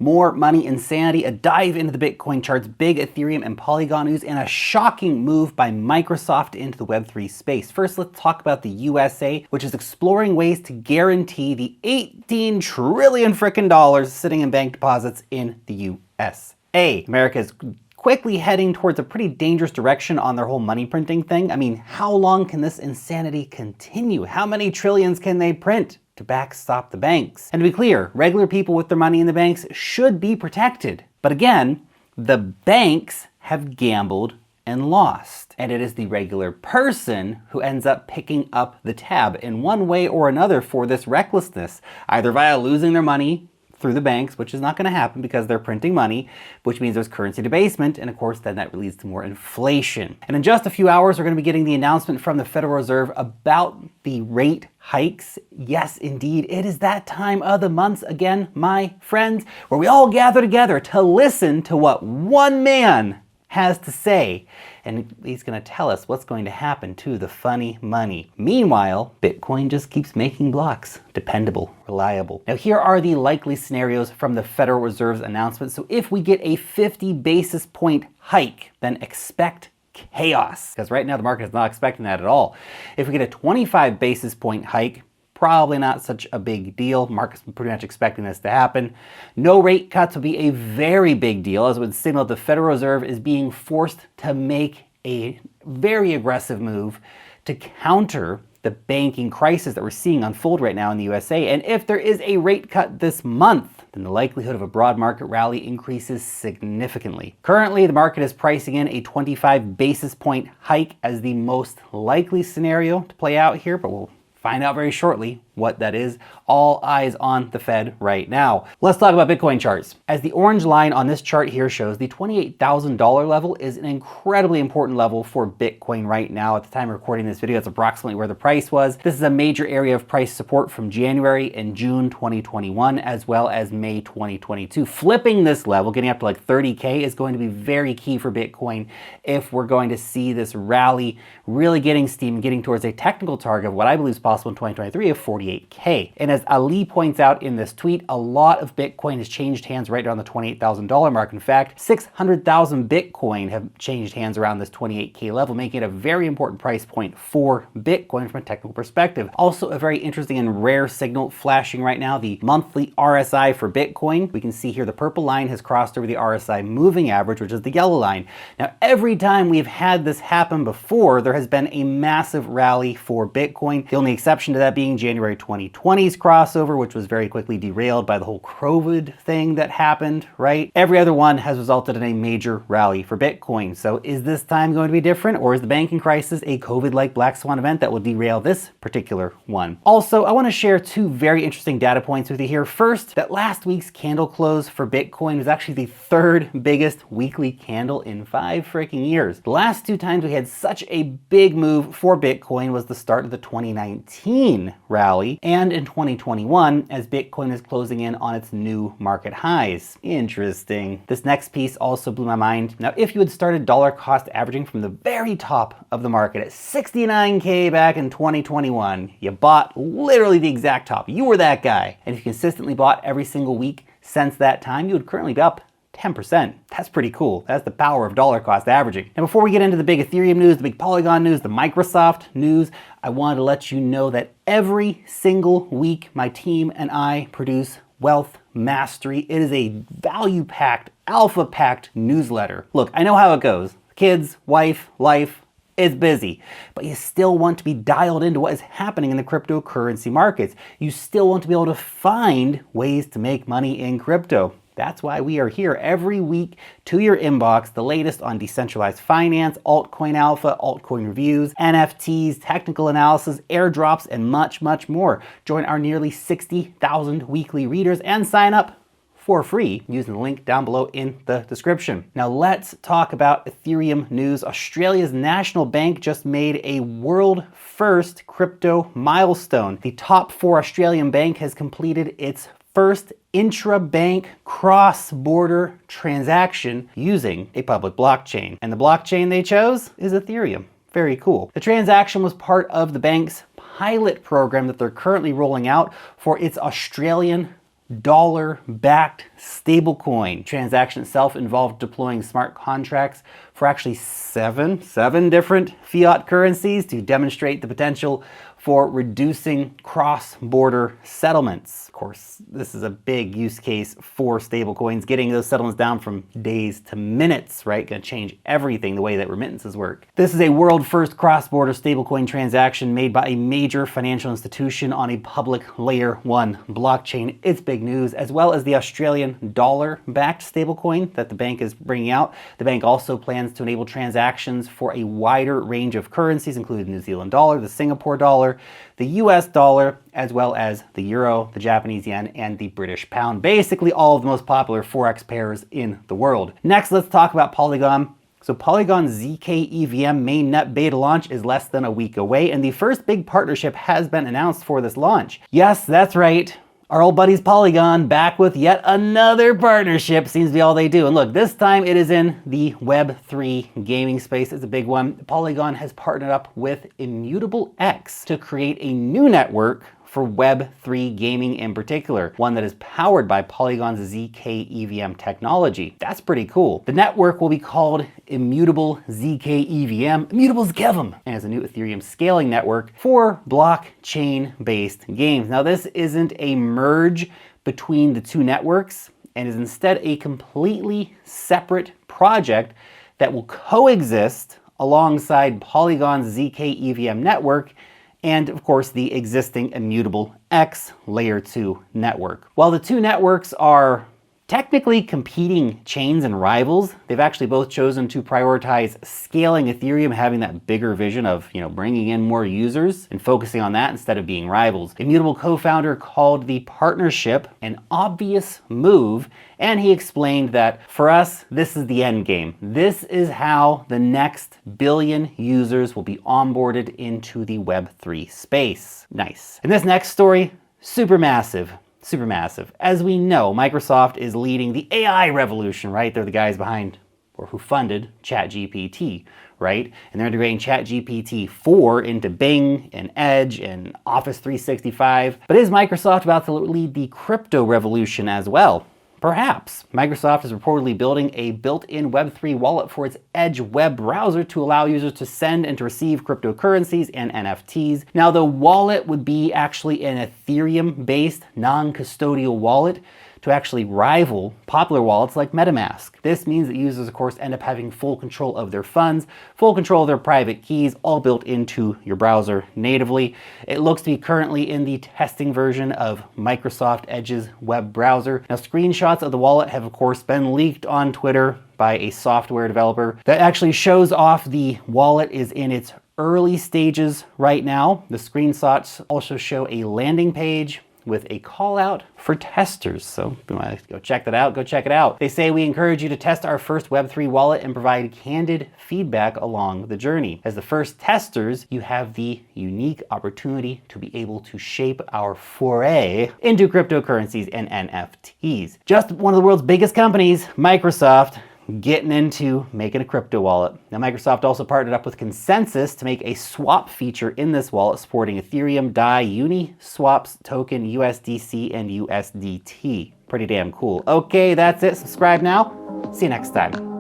more money insanity, a dive into the Bitcoin charts, big Ethereum and Polygon news, and a shocking move by Microsoft into the Web3 space. First, let's talk about the USA, which is exploring ways to guarantee the $18 trillion frickin' dollars sitting in bank deposits in the USA. America is quickly heading towards a pretty dangerous direction on their whole money printing thing. I mean, how long can this insanity continue? How many trillions can they print to backstop the banks? And to be clear, regular people with their money in the banks should be protected. But again, the banks have gambled and lost. And it is the regular person who ends up picking up the tab in one way or another for this recklessness, either via losing their money through the banks, which is not going to happen because they're printing money, which means there's currency debasement, and of course then that leads to more inflation. And in just a few hours, we're going to be getting the announcement from the Federal Reserve about the rate hikes. Yes, indeed, it is that time of the month again, my friends, where we all gather together to listen to what one man has to say, and he's going to tell us what's going to happen to the funny money. Meanwhile, Bitcoin just keeps making blocks dependable, reliable. Now, here are the likely scenarios from the Federal Reserve's announcement. So if we get a 50 basis point hike, then expect chaos, because right now the market is not expecting that at all. If we get a 25 basis point hike, probably not such a big deal. Market's pretty much expecting this to happen. No rate cuts would be a very big deal, as it would signal the Federal Reserve is being forced to make a very aggressive move to counter the banking crisis that we're seeing unfold right now in the USA. And if there is a rate cut this month, then the likelihood of a broad market rally increases significantly. Currently, the market is pricing in a 25 basis point hike as the most likely scenario to play out here, but we'll find out very shortly what that is. All eyes on the Fed right now. Let's talk about Bitcoin charts. As the orange line on this chart here shows, the $28,000 level is an incredibly important level for Bitcoin right now. At the time of recording this video, it's approximately where the price was. This is a major area of price support from January and June 2021, as well as May 2022. Flipping this level, getting up to like 30K, is going to be very key for Bitcoin if we're going to see this rally really getting steam and getting towards a technical target of what I believe is possible in 2023 of 48K. And as Ali points out in this tweet, a lot of Bitcoin has changed hands right around the $28,000 mark. In fact, 600,000 Bitcoin have changed hands around this 28K level, making it a very important price point for Bitcoin from a technical perspective. Also, a very interesting and rare signal flashing right now, the monthly RSI for Bitcoin. We can see here the purple line has crossed over the RSI moving average, which is the yellow line. Now, every time we've had this happen before, there has been a massive rally for Bitcoin. The only exception to that being January 2020's crossover, which was very quickly derailed by the whole COVID thing that happened, right? Every other one has resulted in a major rally for Bitcoin. So is this time going to be different, or is the banking crisis a COVID-like black swan event that will derail this particular one? Also, I want to share two very interesting data points with you here. First, that last week's candle close for Bitcoin was actually the third biggest weekly candle in 5 freaking years. The last two times we had such a big move for Bitcoin was the start of the 2019 rally and in 2021 as Bitcoin is closing in on its new market highs. Interesting. This next piece also blew my mind. Now, if you had started dollar cost averaging from the very top of the market at 69K back in 2021, you bought literally the exact top. You were that guy. And if you consistently bought every single week since that time, you would currently be up 10%. That's pretty cool. That's the power of dollar cost averaging. Now, before we get into the big Ethereum news, the big Polygon news, the Microsoft news, I wanted to let you know that every single week my team and I produce Wealth Mastery. It is a value-packed, alpha-packed newsletter. Look, I know how it goes. Kids, wife, life, it's busy, but you still want to be dialed into what is happening in the cryptocurrency markets. You still want to be able to find ways to make money in crypto. That's why we are here every week to your inbox, the latest on decentralized finance, altcoin alpha, altcoin reviews, NFTs, technical analysis, airdrops, and much, much more. Join our nearly 60,000 weekly readers and sign up for free using the link down below in the description. Now let's talk about Ethereum news. Australia's National Bank just made a world first crypto milestone. The top 4 Australian bank has completed its first intra-bank cross-border transaction using a public blockchain. And the blockchain they chose is Ethereum. Very cool. The transaction was part of the bank's pilot program that they're currently rolling out for its Australian dollar-backed stablecoin. Transaction itself involved deploying smart contracts for actually seven different fiat currencies to demonstrate the potential for reducing cross-border settlements. Of course, this is a big use case for stablecoins, getting those settlements down from days to minutes, right? Gonna change everything, the way that remittances work. This is a world-first cross-border stablecoin transaction made by a major financial institution on a public layer 1 blockchain. It's big news, as well as the Australian dollar-backed stablecoin that the bank is bringing out. The bank also plans to enable transactions for a wider range of currencies, including the New Zealand dollar, the Singapore dollar, the US dollar, as well as the euro, the Japanese yen, and the British pound. Basically all of the most popular Forex pairs in the world. Next, let's talk about Polygon. So Polygon's ZK EVM mainnet beta launch is less than a week away, and the first big partnership has been announced for this launch. Yes, that's right. Our old buddies Polygon back with yet another partnership. Seems to be all they do. And look, this time it is in the Web3 gaming space. It's a big one. Polygon has partnered up with Immutable X to create a new network for Web3 gaming in particular, one that is powered by Polygon's ZK EVM technology. That's pretty cool. The network will be called Immutable ZK EVM, Immutable ZKEVM, and is a new Ethereum scaling network for blockchain-based games. Now, this isn't a merge between the two networks and is instead a completely separate project that will coexist alongside Polygon's ZK EVM network and of course the existing Immutable X Layer 2 network. While the two networks are technically competing chains and rivals, they've actually both chosen to prioritize scaling Ethereum, having that bigger vision of, bringing in more users and focusing on that instead of being rivals. Immutable co-founder called the partnership an obvious move, and he explained that for us, this is the end game. This is how the next billion users will be onboarded into the Web3 space. Nice. And this next story, super massive. As we know, Microsoft is leading the AI revolution, right? They're the guys behind, or who funded, ChatGPT, right? And they're integrating ChatGPT 4 into Bing and Edge and Office 365. But is Microsoft about to lead the crypto revolution as well? Perhaps. Microsoft is reportedly building a built-in Web3 wallet for its Edge web browser to allow users to send and to receive cryptocurrencies and NFTs. Now, the wallet would be actually an Ethereum-based non-custodial wallet to actually rival popular wallets like MetaMask. This means that users, of course, end up having full control of their funds, full control of their private keys, all built into your browser natively. It looks to be currently in the testing version of Microsoft Edge's web browser. Now, screenshots of the wallet have, of course, been leaked on Twitter by a software developer that actually shows off the wallet is in its early stages right now. The screenshots also show a landing page with a call out for testers. So if you want to go check that out, go check it out. They say we encourage you to test our first Web3 wallet and provide candid feedback along the journey. As the first testers, you have the unique opportunity to be able to shape our foray into cryptocurrencies and NFTs. Just one of the world's biggest companies, Microsoft, getting into making a crypto wallet. Now, Microsoft also partnered up with Consensus to make a swap feature in this wallet supporting Ethereum, DAI, Uniswap's token, USDC, and USDT. Pretty damn cool. Okay, that's it. Subscribe now. See you next time.